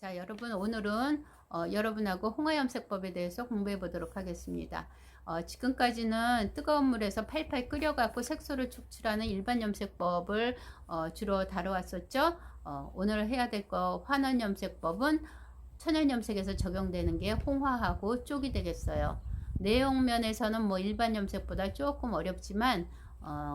자, 여러분 오늘은 여러분하고 홍화염색법에 대해서 공부해 보도록 하겠습니다. 지금까지는 뜨거운 물에서 팔팔 끓여갖고 색소를 축출하는 일반 염색법을 주로 다뤄왔었죠. 오늘 해야 될 거 환원염색법은 천연염색에서 적용되는 게 홍화하고 쪽이 되겠어요. 내용 면에서는 뭐 일반 염색보다 조금 어렵지만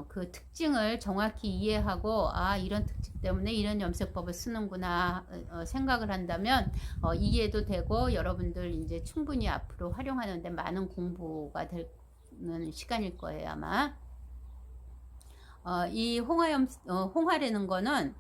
그 특징을 정확히 이해하고 이런 특징 때문에 이런 염색법을 쓰는구나 생각을 한다면 이해도 되고 여러분들 이제 충분히 앞으로 활용하는데 많은 공부가 되는 시간일 거예요 아마. 이 홍화라는 거는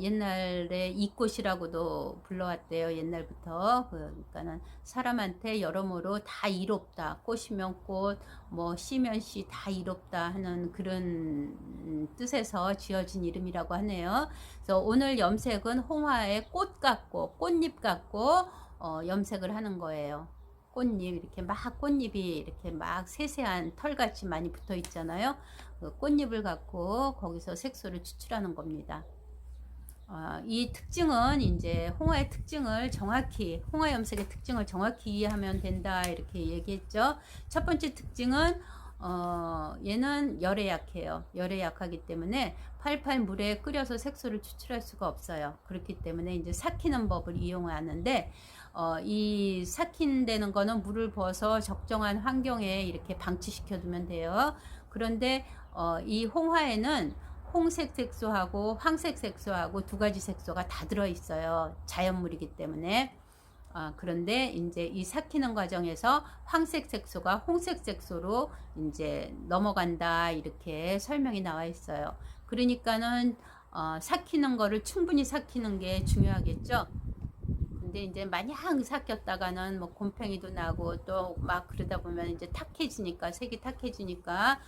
옛날에 이꽃이라고도 불러왔대요. 옛날부터. 그러니까는 사람한테 여러모로 다 이롭다. 꽃이면 꽃, 뭐 씨면 씨 다 이롭다 하는 그런 뜻에서 지어진 이름이라고 하네요. 그래서 오늘 염색은 홍화의 꽃 같고 꽃잎 같고 염색을 하는 거예요. 꽃잎 이렇게 막 꽃잎이 이렇게 막 세세한 털같이 많이 붙어 있잖아요. 그 꽃잎을 갖고 거기서 색소를 추출하는 겁니다. 이 특징은 이제 홍화의 특징을 정확히 홍화 염색의 특징을 정확히 이해하면 된다 이렇게 얘기했죠. 첫 번째 특징은 얘는 열에 약해요. 열에 약하기 때문에 팔팔 물에 끓여서 색소를 추출할 수가 없어요. 그렇기 때문에 이제 삭히는 법을 이용하는데 이 삭힌다는 거는 물을 부어서 적정한 환경에 이렇게 방치시켜 두면 돼요. 그런데 이 홍화에는 홍색 색소하고 황색 색소하고 두 가지 색소가 다 들어 있어요. 자연물이기 때문에. 그런데 이제 이 삭히는 과정에서 황색 색소가 홍색 색소로 이제 넘어간다 이렇게 설명이 나와 있어요. 그러니까는 삭히는 거를 충분히 삭히는 게 중요하겠죠. 근데 이제 마냥 삭혔다가는 뭐 곰팡이도 나고 또 막 그러다 보면 이제 탁해지니까 색이 탁해지니까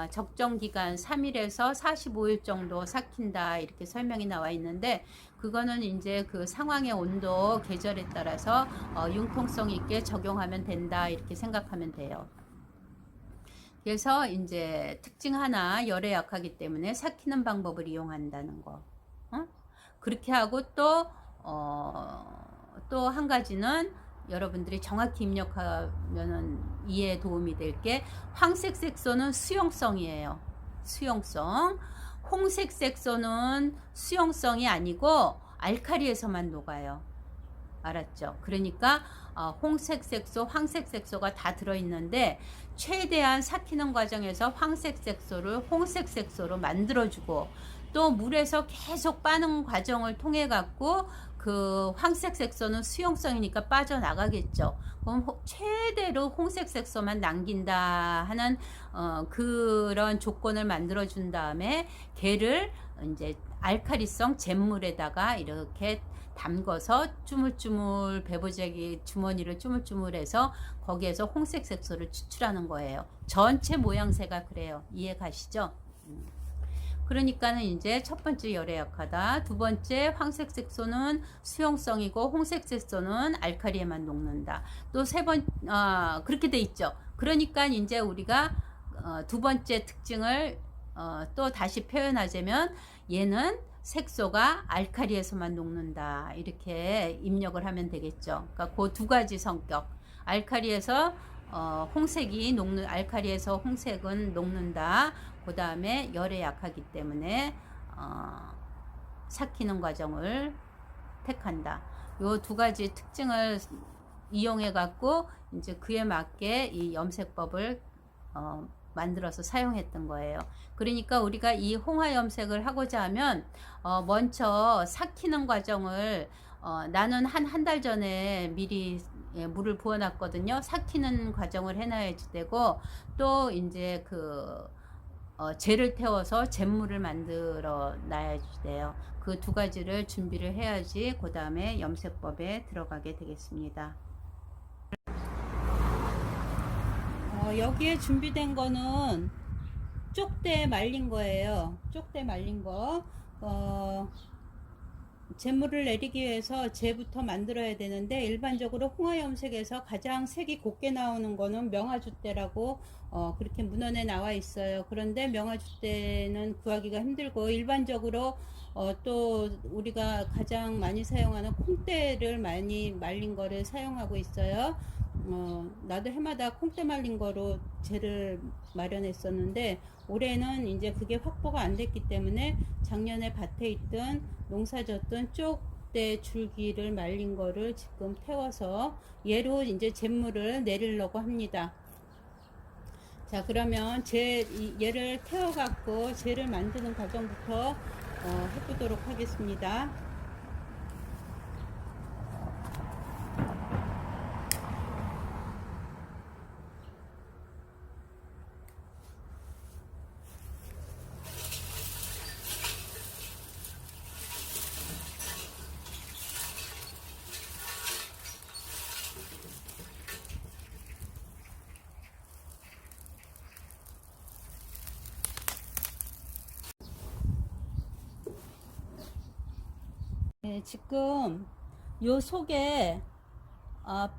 적정 기간 3일에서 45일 정도 삭힌다 이렇게 설명이 나와 있는데 그거는 이제 그 상황의 온도 계절에 따라서 융통성 있게 적용하면 된다 이렇게 생각하면 돼요. 그래서 이제 특징 하나 열에 약하기 때문에 삭히는 방법을 이용한다는 거. 그렇게 하고 또 한 가지는 여러분들이 정확히 입력하면 이해에 도움이 될 게 황색 색소는 수용성이에요. 수용성. 홍색 색소는 수용성이 아니고 알칼리에서만 녹아요. 알았죠? 그러니까 홍색 색소, 황색 색소가 다 들어있는데 최대한 삭히는 과정에서 황색 색소를 홍색 색소로 만들어주고 또 물에서 계속 빠는 과정을 통해 갖고 그 황색 색소는 수용성이니까 빠져나가겠죠. 그럼 최대로 홍색 색소만 남긴다 하는 그런 조건을 만들어 준 다음에 걔를 이제 알칼리성 잿물에다가 이렇게 담궈서 쭈물쭈물 배보자기 주머니를 쭈물쭈물해서 거기에서 홍색 색소를 추출하는 거예요. 전체 모양새가 그래요. 이해 가시죠? 그러니까는 이제 첫 번째 열에 약하다. 두 번째 황색 색소는 수용성이고 홍색 색소는 알칼리에만 녹는다. 또 세 번 그렇게 돼 있죠. 그러니까 이제 우리가 두 번째 특징을 또 다시 표현하자면 얘는 색소가 알칼리에서만 녹는다 이렇게 입력을 하면 되겠죠. 그러니까 그 두 가지 성격 알칼리에서 홍색이 녹는 알칼리에서 홍색은 녹는다. 그 다음에 열에 약하기 때문에 삭히는 과정을 택한다. 요 두 가지 특징을 이용해 갖고 이제 그에 맞게 이 염색법을 만들어서 사용했던 거예요. 그러니까 우리가 이 홍화 염색을 하고자 하면 먼저 삭히는 과정을 나는 한 달 전에 미리 물을 부어놨거든요. 삭히는 과정을 해놔야지 되고 또 이제 그 젤을 태워서 잿물을 만들어 놔야지 돼요. 그 두 가지를 준비를 해야지 그 다음에 염색법에 들어가게 되겠습니다. 여기에 준비된 거는 쪽대 말린 거예요. 쪽대 말린 거. 잿물을 내리기 위해서 재부터 만들어야 되는데, 일반적으로 홍화염색에서 가장 색이 곱게 나오는 거는 명화주대라고 그렇게 문헌에 나와 있어요. 그런데 명화주대는 구하기가 힘들고, 일반적으로 또 우리가 가장 많이 사용하는 콩대를 많이 말린 거를 사용하고 있어요. 나도 해마다 콩대 말린 거로 젤을 마련했었는데, 올해는 이제 그게 확보가 안 됐기 때문에 작년에 밭에 있던 농사졌던 쪽대 줄기를 말린 거를 지금 태워서 얘로 이제 잿물을 내리려고 합니다. 자, 그러면 얘를 태워 갖고 젤을 만드는 과정부터 해보도록 하겠습니다. 네, 지금 요 속에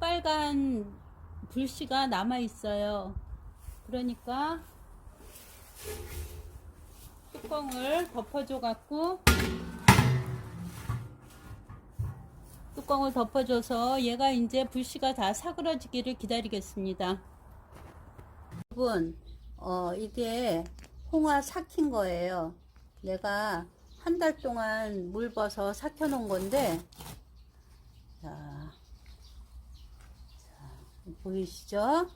빨간 불씨가 남아 있어요. 그러니까 뚜껑을 덮어줘 갖고, 뚜껑을 덮어줘서 얘가 이제 불씨가 다 사그러지기를 기다리겠습니다. 여러분, 이게 홍화 삭힌 거예요. 내가 한 달 동안 물 벗어 삭혀 놓은 건데, 자, 보이시죠?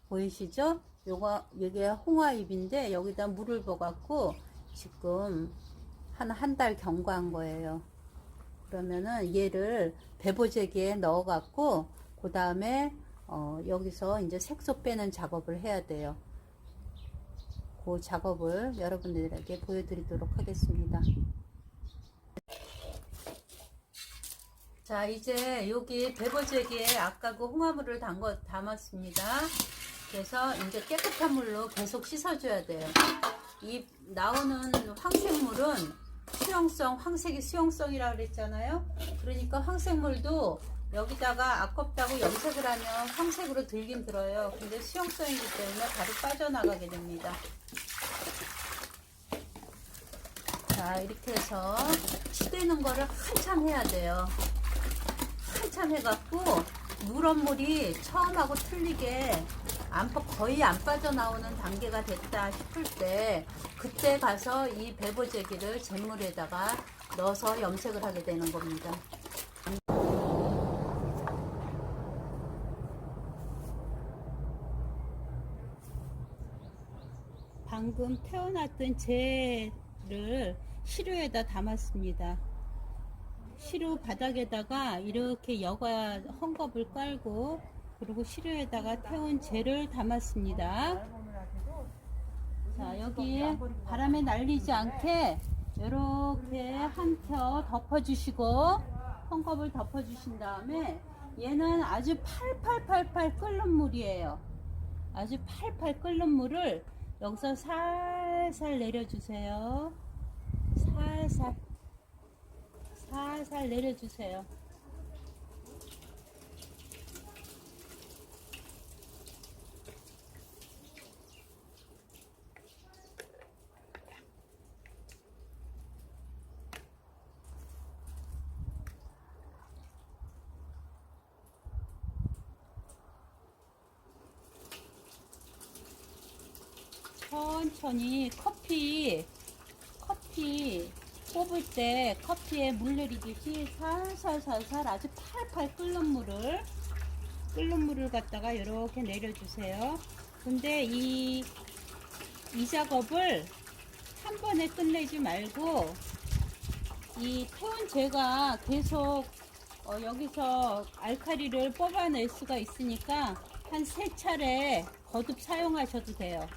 보이시죠? 이게 홍화잎인데, 여기다 물을 부어갖고 지금 한 달 경과한 거예요. 그러면은 얘를 배보재기에 넣어갖고, 그 다음에 여기서 이제 색소 빼는 작업을 해야 돼요. 그 작업을 여러분들에게 보여드리도록 하겠습니다. 자, 이제 여기 배보재기에 아까 그 홍화물을 담았습니다. 그래서 이제 깨끗한 물로 계속 씻어줘야 돼요. 이 나오는 황색물은 황색이 수용성이라고 그랬잖아요. 그러니까 황색물도 여기다가 아깝다고 염색을 하면 황색으로 들긴 들어요. 근데 수용성이기 때문에 바로 빠져나가게 됩니다. 자, 이렇게 해서 치대는 거를 한참 해야 돼요. 한참 해갖고 누런 물이 처음하고 틀리게 거의 안 빠져나오는 단계가 됐다 싶을 때, 그때 가서 이 배보재기를 잿물에다가 넣어서 염색을 하게 되는 겁니다. 방금 태워놨던 재를 시루에다 담았습니다. 시루 바닥에다가 이렇게 여과 헝겊을 깔고, 그리고 시루에다가 태운 재를 담았습니다. 자, 여기 바람에 날리지 않게 이렇게 한 켜 덮어주시고, 헝겊을 덮어주신 다음에, 얘는 아주 팔팔팔팔 끓는 물이에요. 아주 팔팔 끓는 물을 여기서 살살 내려주세요. 살살 내려주세요. 천천히 커피 뽑을 때 커피에 물 내리듯이 살살살살 아주 팔팔 끓는 물을 갖다가 이렇게 내려주세요. 근데 이 작업을 한 번에 끝내지 말고, 이 태운 재가 계속 여기서 알칼리를 뽑아낼 수가 있으니까 한 3차례 거듭 사용하셔도 돼요.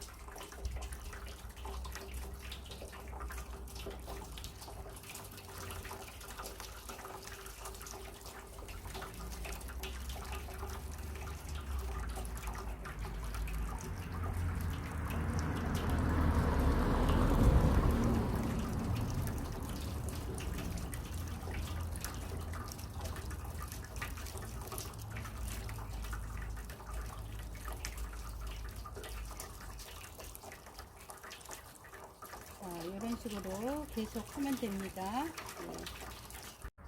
식으로 계속 하면 됩니다. 네.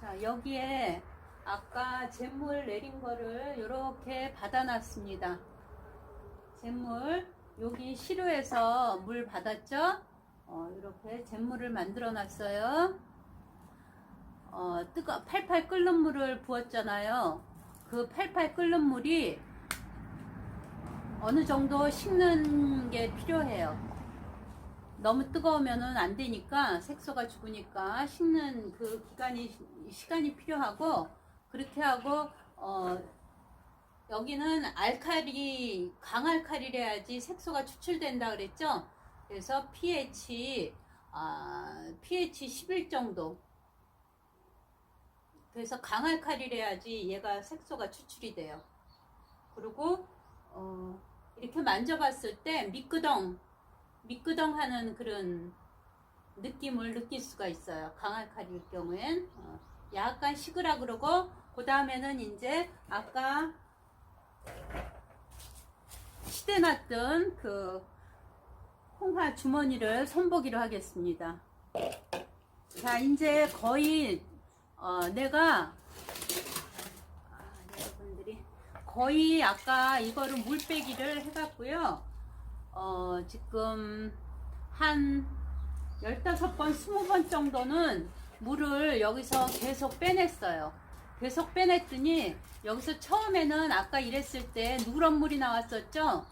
자, 여기에 아까 잿물 내린 거를 이렇게 받아놨습니다. 잿물, 여기 시루에서 물 받았죠? 이렇게 잿물을 만들어 놨어요. 팔팔 끓는 물을 부었잖아요. 그 팔팔 끓는 물이 어느 정도 식는 게 필요해요. 너무 뜨거우면은 안 되니까, 색소가 죽으니까 식는 그 시간이 필요하고, 그렇게 하고, 여기는 강알칼리래야지 색소가 추출된다 그랬죠? 그래서 pH 11 정도. 그래서 강알칼리래야지 얘가 색소가 추출이 돼요. 그리고, 이렇게 만져봤을 때 미끄덩 하는 그런 느낌을 느낄 수가 있어요. 강알칼리일 경우엔. 약간 식으라 그러고, 그 다음에는 이제 아까 시대놨던 그 홍화 주머니를 손보기로 하겠습니다. 자, 이제 거의 여러분들이 거의 아까 이거를 물 빼기를 해갖고요. 지금 한 15번, 20번 정도는 물을 여기서 계속 빼냈어요. 계속 빼냈더니 여기서 처음에는 아까 이랬을 때 누런 물이 나왔었죠?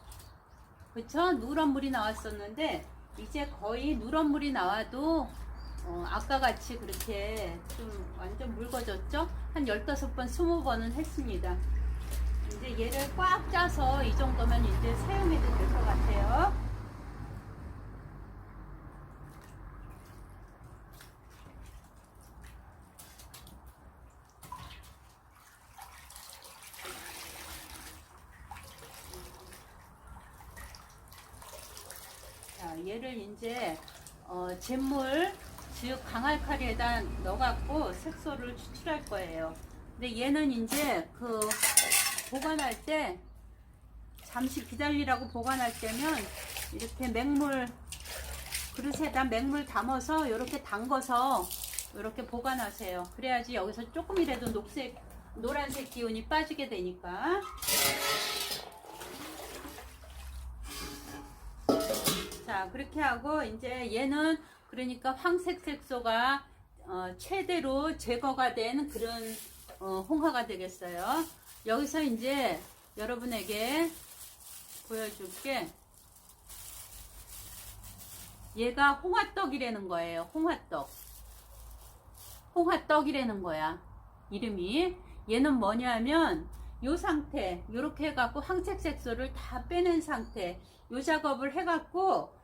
그쵸? 누런 물이 나왔었는데 이제 거의 누런 물이 나와도 아까 같이 그렇게 좀 완전 묽어졌죠? 한 15번, 20번은 했습니다. 이제 얘를 꽉 짜서 이 정도면 이제 사용해도 될 것 같아요. 자, 얘를 이제 잿물, 즉 강알칼리에다 넣어갖고 색소를 추출할 거예요. 근데 얘는 이제 그 보관할 때 잠시 기다리라고 보관할 때면 이렇게 맹물 그릇에다 맹물 담아서 이렇게 담궈서 이렇게 보관하세요. 그래야지 여기서 조금이라도 노란색 기운이 빠지게 되니까. 자, 그렇게 하고 이제 얘는 그러니까 황색 색소가 최대로 제거가 된 그런 홍화가 되겠어요. 여기서 이제 여러분에게 보여줄게. 얘가 홍화떡이라는 거예요. 홍화떡이라는 거야. 이름이. 얘는 뭐냐면 요 상태, 요렇게 해갖고 황색 색소를 다 빼낸 상태. 요 작업을 해갖고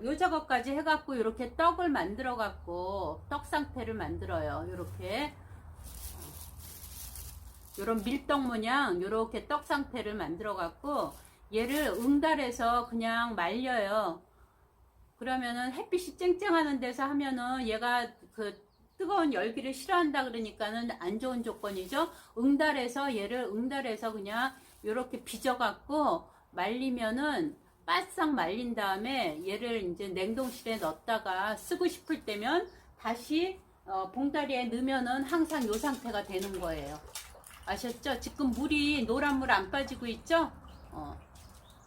요 작업까지 해갖고 이렇게 떡을 만들어 갖고 떡 상태를 만들어요. 요렇게 요런 밀떡 모양 요렇게 떡 상태를 만들어 갖고 얘를 응달해서 그냥 말려요. 그러면은 햇빛이 쨍쨍하는 데서 하면은 얘가 그 뜨거운 열기를 싫어한다 그러니까는 안 좋은 조건이죠. 얘를 응달해서 그냥 요렇게 빚어 갖고 말리면은 바싹 말린 다음에 얘를 이제 냉동실에 넣었다가 쓰고 싶을 때면 다시 봉다리에 넣으면은 항상 요 상태가 되는 거예요. 아셨죠? 지금 물이 노란 물 안 빠지고 있죠?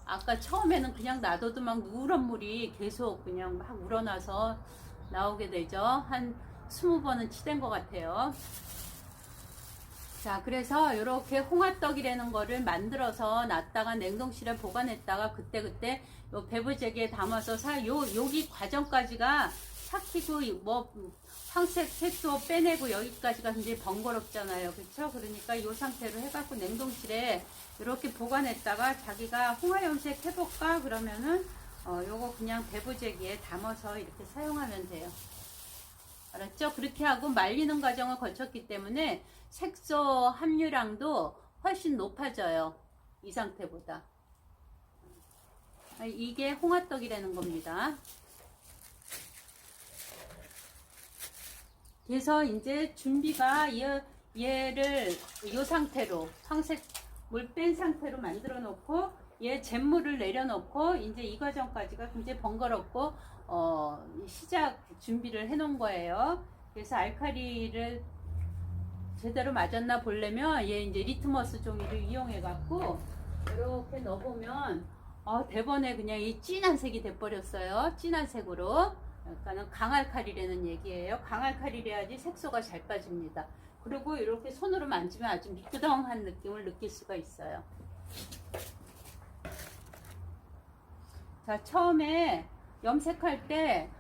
아까 처음에는 그냥 놔둬도 막 누런 물이 계속 그냥 막 우러나서 나오게 되죠. 한 20번은 치댄 것 같아요. 자, 그래서 이렇게 홍화떡이라는 거를 만들어서 놨다가 냉동실에 보관했다가 그때 요 배부재기에 담아서 여기 과정까지가 삭히고 뭐 황색 색소 빼내고 여기까지가 굉장히 번거롭잖아요. 그렇죠? 그러니까 이 상태로 해갖고 냉동실에 이렇게 보관했다가 자기가 홍화 염색 해볼까 그러면은 요거 그냥 배부재기에 담아서 이렇게 사용하면 돼요. 알았죠? 그렇게 하고 말리는 과정을 거쳤기 때문에 색소 함유량도 훨씬 높아져요. 이 상태보다. 이게 홍화떡이라는 겁니다. 그래서 이제 준비가 얘를 이 상태로 황색 물 뺀 상태로 만들어 놓고 얘 잿물을 내려놓고 이제 이 과정까지가 굉장히 번거롭고 시작 준비를 해 놓은 거예요. 그래서 알칼리를 제대로 맞았나 보려면 얘 이제 리트머스 종이를 이용해 갖고 이렇게 넣어보면 대번에 그냥 이 진한 색이 돼버렸어요. 진한 색으로. 그러니까는 강알칼리라는 얘기예요. 강알칼리래야지 색소가 잘 빠집니다. 그리고 이렇게 손으로 만지면 아주 미끄덩한 느낌을 느낄 수가 있어요. 자, 처음에 염색할 때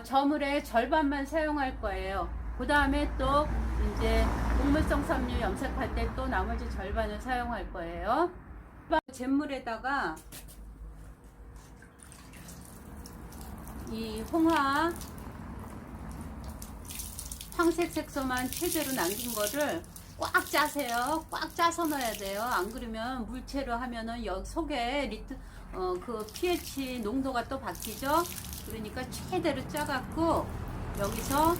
저물의 절반만 사용할 거예요. 그 다음에 또 이제 곡물성 섬유 염색할 때 또 나머지 절반을 사용할 거예요. 잿물에다가 이 황색 색소만 최대로 남긴 거를 꽉 짜세요. 꽉 짜서 넣어야 돼요. 안 그러면 물체로 하면은 여기 속에 그 pH 농도가 또 바뀌죠. 그러니까 최대로 짜갖고 여기서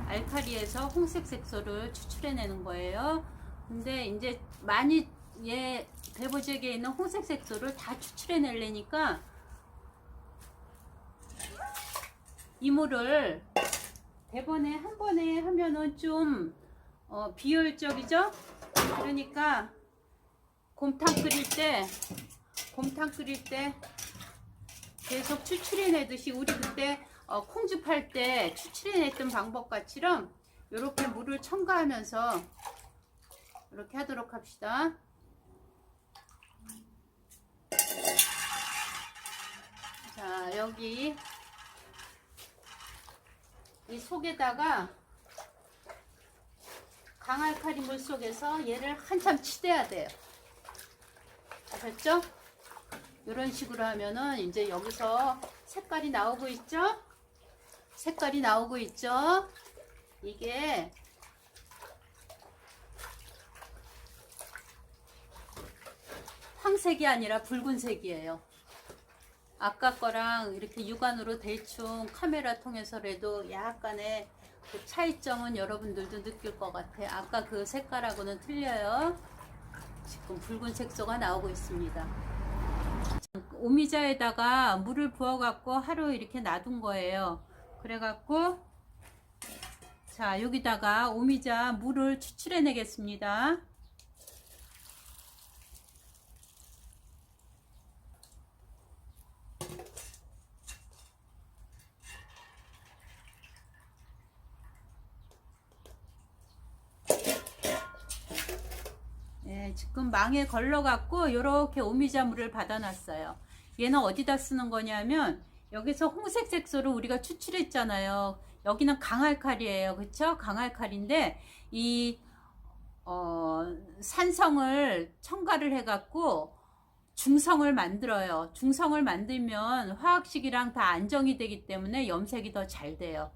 알칼리에서 홍색 색소를 추출해내는 거예요. 근데 이제 많이 얘 배보잭에 있는 홍색 색소를 다 추출해내려니까 이 물을 대번에 한 번에 하면은 좀 비효율적이죠. 그러니까 곰탕 끓일 때 계속 추출해내듯이 우리 그때 콩죽 할 때 추출해냈던 방법같이럼 이렇게 물을 첨가하면서 이렇게 하도록 합시다. 자, 여기 이 속에다가 강알칼리 물 속에서 얘를 한참 치대야 돼요. 아셨죠? 이런 식으로 하면은 이제 여기서 색깔이 나오고 있죠? 색깔이 나오고 있죠? 이게 황색이 아니라 붉은색이에요. 아까 거랑 이렇게 육안으로 대충 카메라 통해서라도 약간의 그 차이점은 여러분들도 느낄 것 같아요. 아까 그 색깔하고는 틀려요. 지금 붉은 색소가 나오고 있습니다. 오미자에다가 물을 부어 갖고 하루 이렇게 놔둔 거예요. 그래 갖고 자, 여기다가 오미자 물을 추출해 내겠습니다. 네, 지금 망에 걸러 갖고 이렇게 오미자 물을 받아 놨어요. 얘는 어디다 쓰는 거냐면 여기서 홍색 색소를 우리가 추출했잖아요. 여기는 강알칼리예요. 그쵸? 강알칼리인데 이 산성을 첨가를 해 갖고 중성을 만들어요. 중성을 만들면 화학식이랑 다 안정이 되기 때문에 염색이 더 잘 돼요.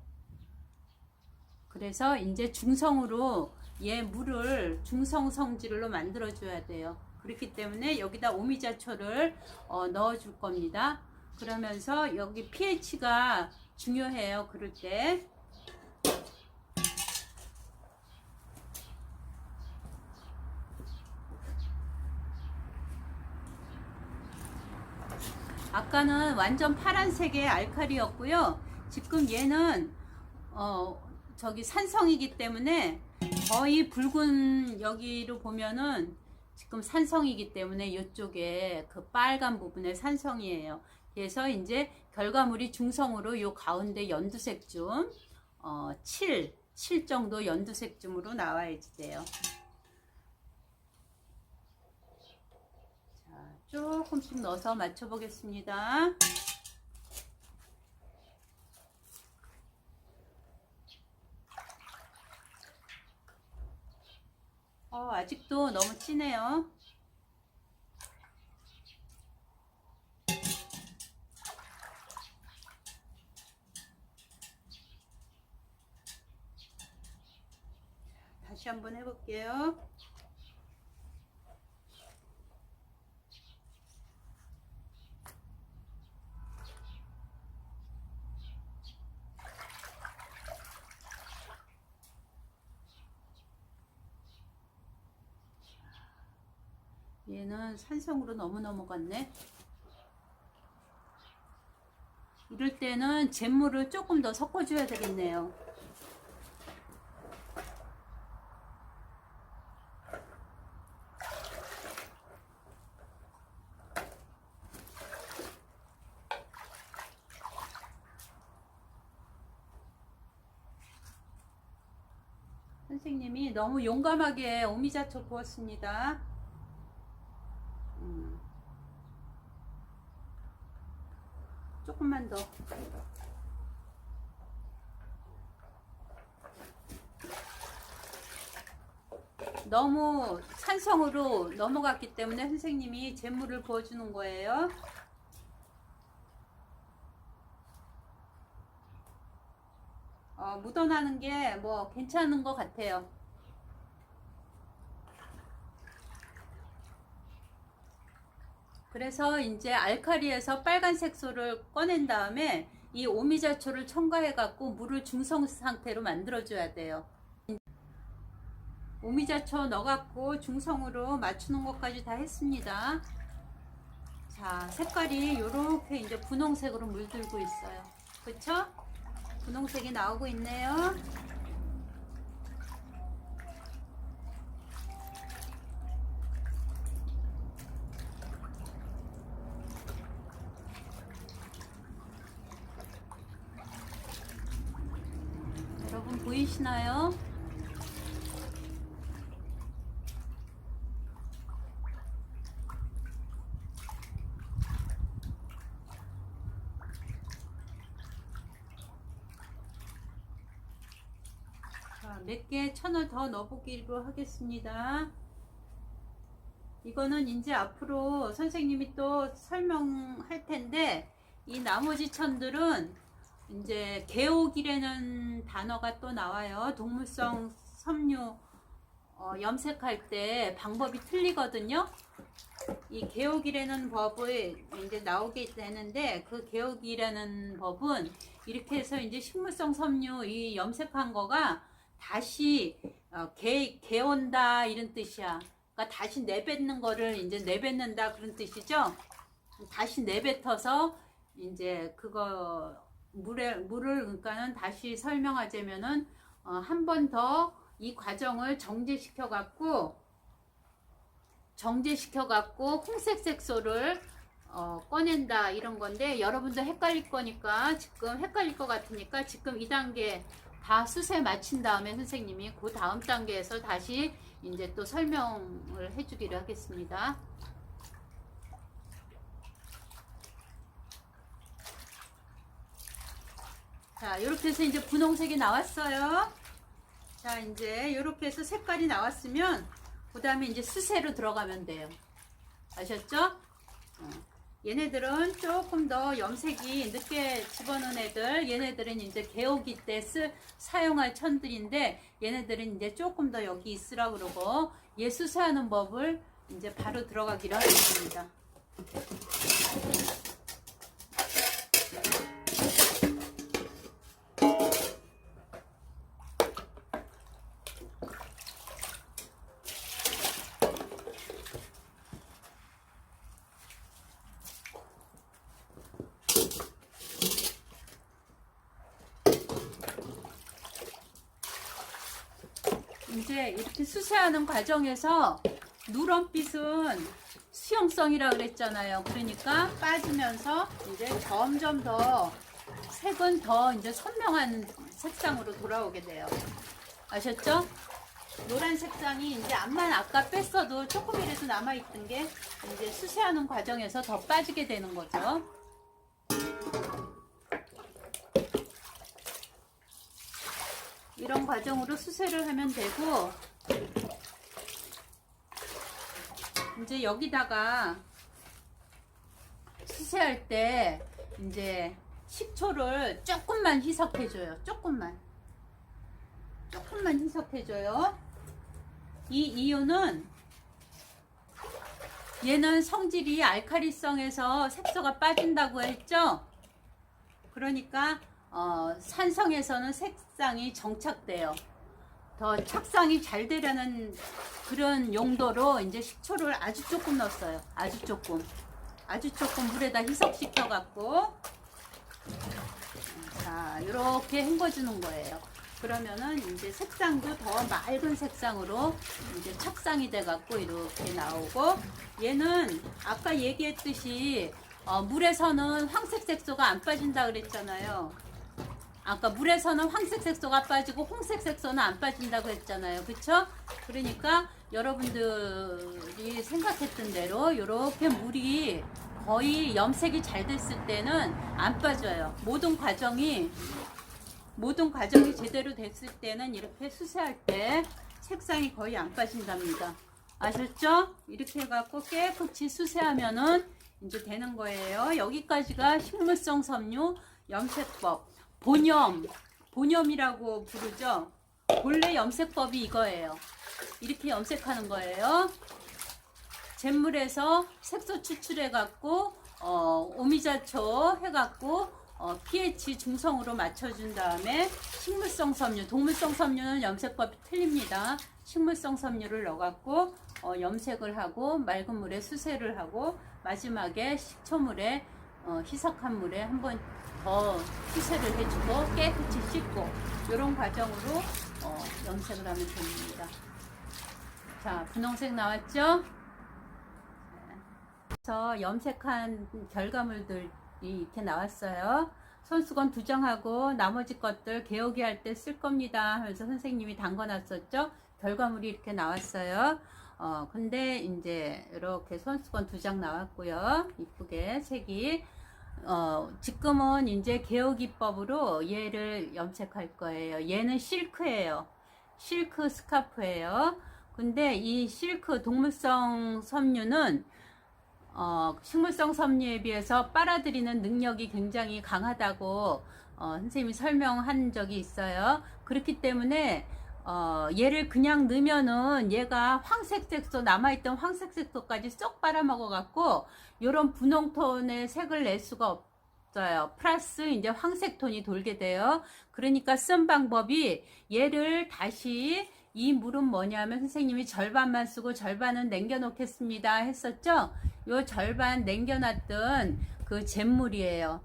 그래서 이제 중성으로 얘 물을 중성 성질로 만들어 줘야 돼요. 그렇기 때문에 여기다 오미자초를 넣어 줄 겁니다. 그러면서 여기 pH가 중요해요. 그럴 때 아까는 완전 파란색의 알칼리였고요. 지금 얘는 저기 산성이기 때문에 거의 붉은, 여기로 보면은 지금 산성이기 때문에 이쪽에 그 빨간 부분에 산성이에요. 그래서 이제 결과물이 중성으로 요 가운데 연두색 좀 7 정도 연두색 쯤으로 나와야지 돼요. 자, 조금씩 넣어서 맞춰 보겠습니다. 아직도 너무 진해요. 다시 한번 해볼게요. 얘는 산성으로 너무 넘어갔네. 이럴 때는 잿물을 조금 더 섞어줘야 되겠네요. 선생님이 너무 용감하게 오미자초 부었습니다. 조금만 더. 너무 산성으로 넘어갔기 때문에 선생님이 잿물을 부어주는 거예요. 묻어나는 게 뭐 괜찮은 것 같아요. 그래서 이제 알칼리에서 빨간 색소를 꺼낸 다음에 이 오미자초를 첨가해 갖고 물을 중성 상태로 만들어 줘야 돼요. 오미자초 넣어 갖고 중성으로 맞추는 것까지 다 했습니다. 자, 색깔이 요렇게 이제 분홍색으로 물들고 있어요. 그쵸? 분홍색이 나오고 있네요. 여러분 보이시나요? 몇 개 천을 더 넣어보기로 하겠습니다. 이거는 이제 앞으로 선생님이 또 설명할 텐데, 이 나머지 천들은 이제 개옥이라는 단어가 또 나와요. 동물성 섬유 염색할 때 방법이 틀리거든요. 이 개옥이라는 법을 이제 나오게 되는데, 그 개옥이라는 법은 이렇게 해서 이제 식물성 섬유 이 염색한 거가 다시 개온다 이런 뜻이야. 그러니까 다시 내뱉는 거를 이제 내뱉는다 그런 뜻이죠. 다시 내뱉어서 이제 그거 물을 그러니까는 다시 설명하자면은 한 번 더 이 과정을 정제시켜 갖고 홍색 색소를 꺼낸다 이런 건데, 여러분들 헷갈릴 거니까 지금 헷갈릴 것 같으니까 지금 2단계 다 수세 마친 다음에 선생님이 그 다음 단계에서 다시 이제 또 설명을 해주기로 하겠습니다. 자, 이렇게 해서 이제 분홍색이 나왔어요. 자, 이제 이렇게 해서 색깔이 나왔으면 그 다음에 이제 수세로 들어가면 돼요. 아셨죠? 얘네들은 조금 더 염색이 늦게 집어넣은 애들, 얘네들은 이제 개오기 때 사용할 천들인데, 얘네들은 이제 조금 더 여기 있으라 그러고, 얘 수세하는 법을 이제 바로 들어가기로 하겠습니다. 이제 이렇게 수세하는 과정에서 누런빛은 수용성이라 그랬잖아요. 그러니까 빠지면서 이제 점점 더 색은 더 이제 선명한 색상으로 돌아오게 돼요. 아셨죠? 노란 색상이 이제 암만 아까 뺐어도 조금이라도 남아있던 게 이제 수세하는 과정에서 더 빠지게 되는 거죠. 이런 과정으로 수세를 하면 되고, 이제 여기다가 수세할 때 이제 식초를 조금만 희석해줘요. 조금만 희석해줘요. 이 이유는 얘는 성질이 알칼리성에서 색소가 빠진다고 했죠. 그러니까 산성에서는 색상이 정착돼요. 더 착상이 잘 되려는 그런 용도로 이제 식초를 아주 조금 넣었어요. 아주 조금 물에다 희석시켜 갖고, 자, 이렇게 헹궈주는 거예요. 그러면은 이제 색상도 더 맑은 색상으로 이제 착상이 돼 갖고 이렇게 나오고, 얘는 아까 얘기했듯이 물에서는 황색 색소가 안 빠진다 그랬잖아요. 아까 물에서는 황색 색소가 빠지고 홍색 색소는 안 빠진다고 했잖아요. 그쵸? 그러니까 여러분들이 생각했던 대로 이렇게 물이 거의 염색이 잘 됐을 때는 안 빠져요. 모든 과정이 제대로 됐을 때는 이렇게 수세할 때 색상이 거의 안 빠진답니다. 아셨죠? 이렇게 해갖고 깨끗이 수세하면은 이제 되는 거예요. 여기까지가 식물성 섬유 염색법. 본염이라고 부르죠. 본래 염색법이 이거예요. 이렇게 염색하는 거예요. 잿물에서 색소 추출해갖고 오미자초 해갖고 pH 중성으로 맞춰준 다음에 식물성 섬유, 동물성 섬유는 염색법이 틀립니다. 식물성 섬유를 넣어갖고 염색을 하고 맑은 물에 수세를 하고 마지막에 식초물에 희석한 물에 한번 더 수세를 해주고 깨끗이 씻고 이런 과정으로 염색을 하면 됩니다. 자, 분홍색 나왔죠? 그래서 염색한 결과물들이 이렇게 나왔어요. 손수건 2장하고 나머지 것들 개오기 할 때 쓸 겁니다 하면서 선생님이 담궈놨었죠. 결과물이 이렇게 나왔어요. 근데 이제 이렇게 손수건 2장 나왔고요. 이쁘게 색이 지금은 이제 개오기법으로 얘를 염색할 거예요. 얘는 실크예요. 실크 스카프예요. 근데 이 실크 동물성 섬유는 식물성 섬유에 비해서 빨아들이는 능력이 굉장히 강하다고 선생님이 설명한 적이 있어요. 그렇기 때문에 얘를 그냥 넣으면은 얘가 황색 색소, 남아있던 황색 색소까지 쏙 빨아먹어 갖고 요런 분홍톤의 색을 낼 수가 없어요. 플러스 이제 황색 톤이 돌게 돼요. 그러니까 쓴 방법이 얘를 다시, 이 물은 뭐냐면 선생님이 절반만 쓰고 절반은 남겨 놓겠습니다 했었죠. 요 절반 남겨놨던 그 잿물이에요.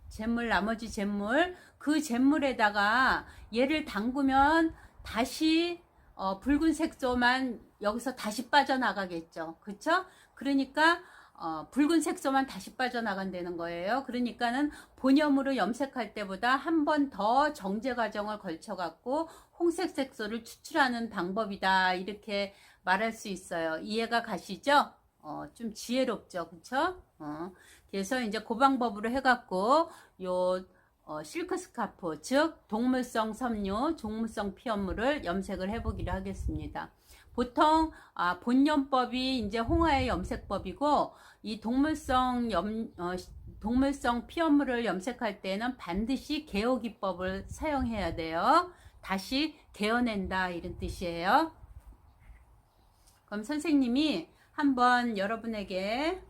잿물, 나머지 잿물, 그 잿물에다가 얘를 담그면 다시 붉은 색소만 여기서 다시 빠져나가겠죠. 그쵸? 그러니까 붉은 색소만 다시 빠져나간다는 거예요. 그러니까는 본염으로 염색할 때보다 한 번 더 정제 과정을 거쳐 갖고 홍색 색소를 추출하는 방법이다, 이렇게 말할 수 있어요. 이해가 가시죠? 좀 지혜롭죠. 그쵸? 그래서 이제 그 방법으로 해갖고 요 실크 스카프, 즉 동물성 섬유, 동물성 피연물을 염색을 해보기로 하겠습니다. 보통 본염법이 이제 홍화의 염색법이고, 이 동물성 피연물을 염색할 때는 반드시 개오기법을 사용해야 돼요. 다시 개어낸다, 이런 뜻이에요. 그럼 선생님이 한번 여러분에게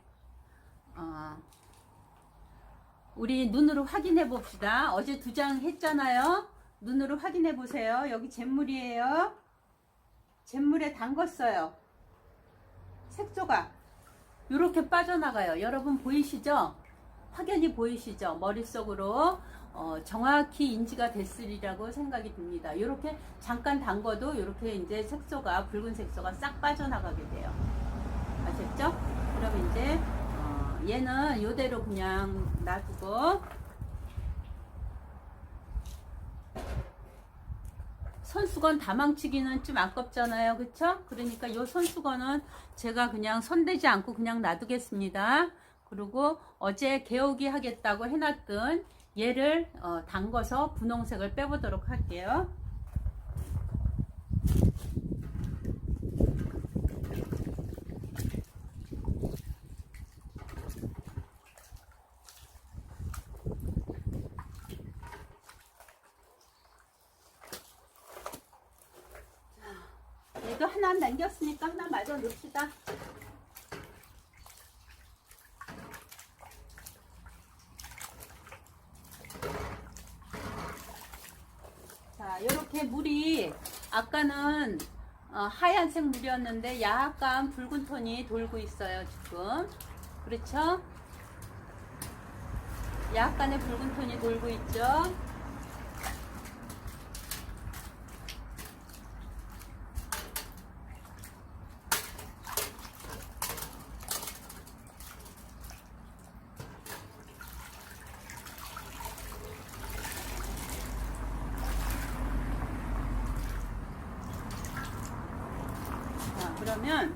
우리 눈으로 확인해 봅시다. 어제 2장 했잖아요. 눈으로 확인해 보세요. 여기 잿물이에요. 잿물에 담궜어요. 색소가 이렇게 빠져나가요. 여러분 보이시죠? 확연히 보이시죠? 머릿속으로 정확히 인지가 됐으리라고 생각이 듭니다. 이렇게 잠깐 담궈도 이렇게 이제 색소가, 붉은 색소가 싹 빠져나가게 돼요. 아셨죠? 그럼 이제 얘는 이대로 그냥 놔두고, 손수건 다 망치기는 좀 아깝잖아요. 그쵸? 그러니까 이 손수건은 제가 그냥 손대지 않고 그냥 놔두겠습니다. 그리고 어제 개오기 하겠다고 해놨던 얘를 담궈서 분홍색을 빼보도록 할게요. 얘도 하나 남겼으니까 하나 마저 넣읍시다. 자, 이렇게 물이 아까는 하얀색 물이었는데 약간 붉은 톤이 돌고 있어요 지금. 그렇죠? 약간의 붉은 톤이 돌고 있죠. 자, 그러면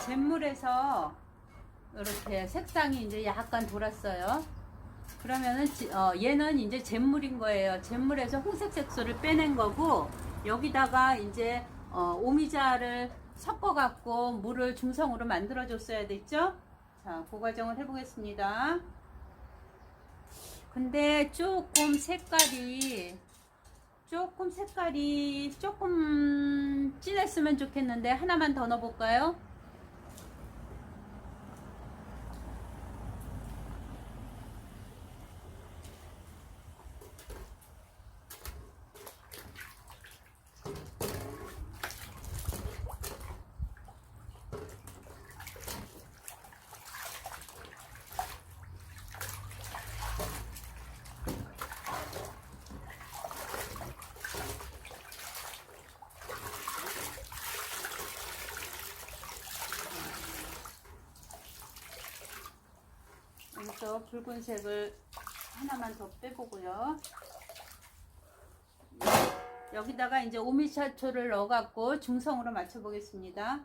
잿물에서 이렇게 색상이 이제 약간 돌았어요. 그러면은 얘는 이제 잿물인 거예요. 잿물에서 홍색 색소를 빼낸 거고, 여기다가 이제 오미자를 섞어 갖고 물을 중성으로 만들어 줬어야 됐죠. 자, 그 과정을 해 보겠습니다. 근데 조금 색깔이 조금 진했으면 좋겠는데, 하나만 더 넣어 볼까요? 여기서 붉은색을 하나만 더 빼보고요. 여기다가 이제 오미자초를 넣어갖고 중성으로 맞춰 보겠습니다.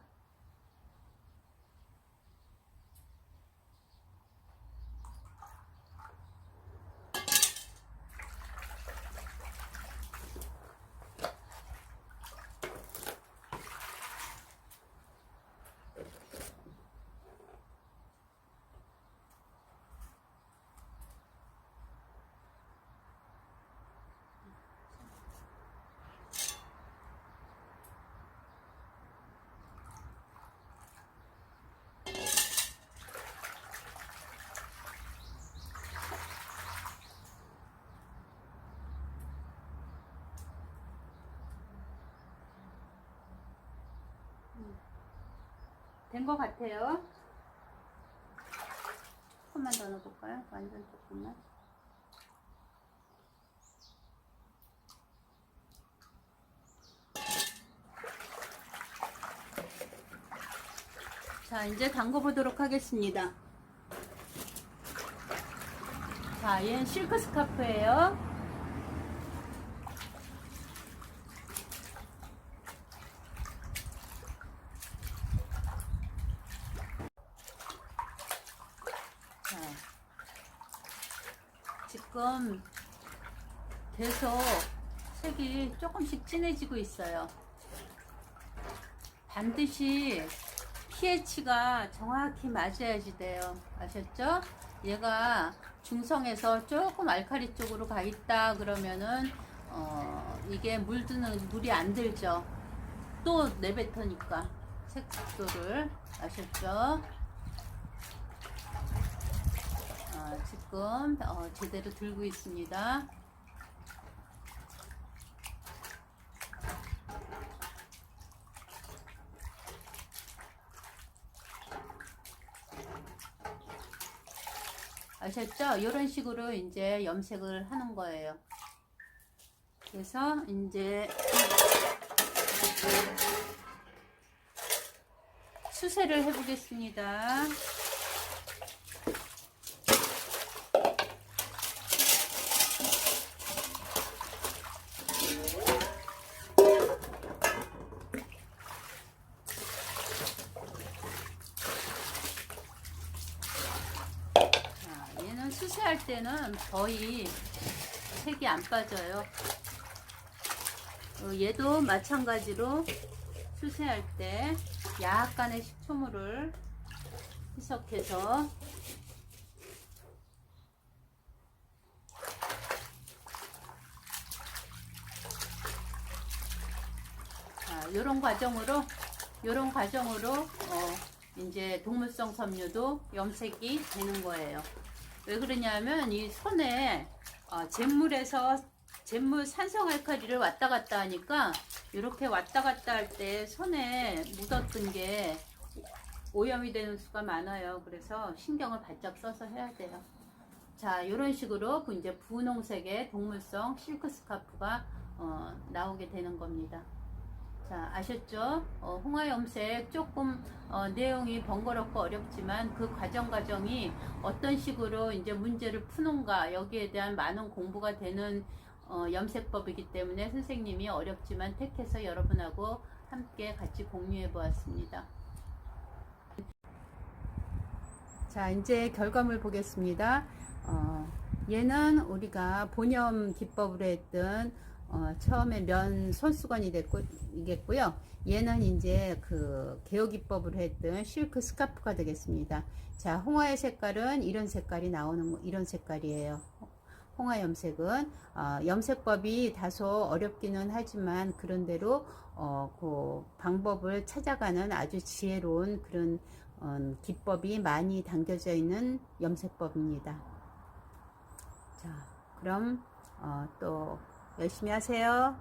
된 것 같아요. 조금만 더 넣어볼까요? 완전 조금만. 자, 이제 담궈 보도록 하겠습니다. 자, 얘는 실크 스카프예요. 자, 지금 계속 색이 조금씩 진해지고 있어요. 반드시 pH가 정확히 맞아야지 돼요. 아셨죠? 얘가 중성에서 조금 알칼리 쪽으로 가 있다 그러면은 이게 물이 안 들죠. 또 내뱉으니까 색소를. 아셨죠? 지금 제대로 들고 있습니다. 아셨죠? 이런 식으로 이제 염색을 하는 거예요. 그래서 이제 수세를 해 보겠습니다. 수세할 때는 거의 색이 안 빠져요. 얘도 마찬가지로 수세할 때 약간의 식초물을 희석해서 요런 과정으로 이제 동물성 섬유도 염색이 되는 거예요. 왜 그러냐면 이 손에 잿물에서 잿물 산성 알칼리를 왔다 갔다 하니까 이렇게 왔다 갔다 할 때 손에 묻었던 게 오염이 되는 수가 많아요. 그래서 신경을 바짝 써서 해야 돼요. 자, 이런 식으로 이제 분홍색의 동물성 실크 스카프가 나오게 되는 겁니다. 자, 아셨죠? 홍화염색 조금 내용이 번거롭고 어렵지만 그 과정이 어떤 식으로 이제 문제를 푸는가 여기에 대한 많은 공부가 되는 염색법이기 때문에 선생님이 어렵지만 택해서 여러분하고 함께 같이 공유해 보았습니다. 자, 이제 결과물 보겠습니다. 얘는 우리가 본염 기법으로 했던 처음에 면 손수건이 되겠고요. 얘는 이제 그 개요 기법으로 했던 실크 스카프가 되겠습니다. 자, 홍화의 색깔은 이런 색깔이 나오는 이런 색깔이에요. 홍화 염색은 염색법이 다소 어렵기는 하지만 그런대로 그 방법을 찾아가는 아주 지혜로운 그런 기법이 많이 담겨져 있는 염색법입니다. 자, 그럼 또 열심히 하세요.